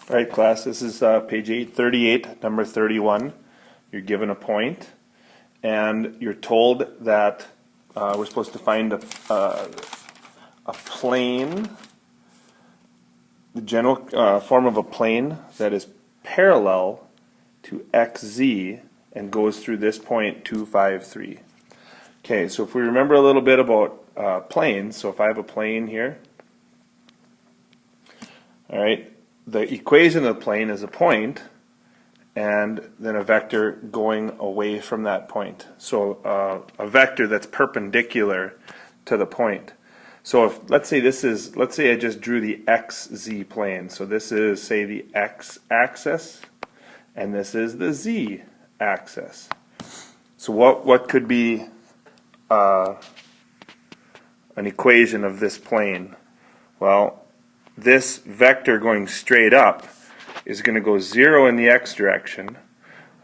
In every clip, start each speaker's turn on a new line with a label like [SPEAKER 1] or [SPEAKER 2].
[SPEAKER 1] All right, class, this is page 838, number 31. You're given a point, and you're told that we're supposed to find a plane, the general form of a plane that is parallel to xz and goes through this point 2, 5, 3. Okay, so if we remember a little bit about planes, so if I have a plane here, all right, the equation of the plane is a point and then a vector going away from that point. So a vector that's perpendicular to the point. So if let's say I just drew the xz plane. So this is, say, the x-axis and this is the z-axis. So what could be an equation of this plane? Well, this vector going straight up is going to go 0 in the x direction,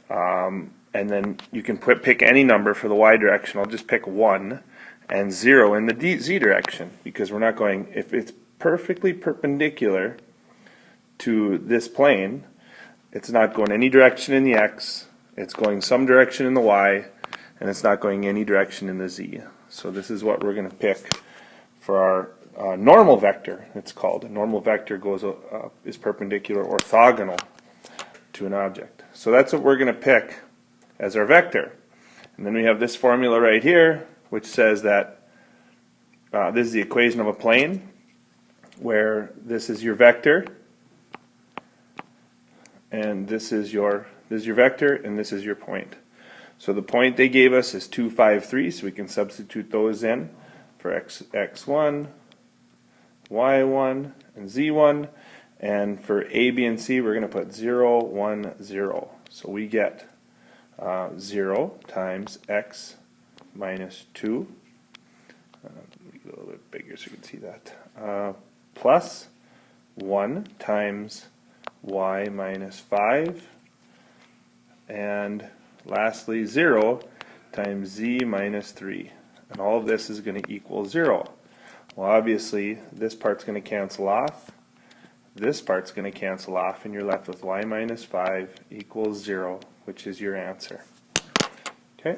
[SPEAKER 1] and then you can pick any number for the y direction. I'll just pick 1, and 0 in the z direction, because we're not going, if it's perfectly perpendicular to this plane, it's not going any direction in the x, it's going some direction in the y, and it's not going any direction in the z. So this is what we're going to pick for our normal vector. It's called a normal vector is perpendicular orthogonal to an object. So that's what we're going to pick as our vector. And then we have this formula right here, which says that this is the equation of a plane, where this is your vector, and this is your vector, and this is your point. So the point they gave us is 2, 5, 3, so we can substitute those in for x1, y1, and z1, and for a, b, and c we're going to put 0, 1, 0. So we get 0 times x minus 2, let me get a little bit bigger so you can see that, plus 1 times y minus 5, and lastly 0 times z minus 3. And all of this is going to equal 0. Well, obviously, this part's going to cancel off, this part's going to cancel off, and you're left with y minus 5 equals 0, which is your answer. Okay?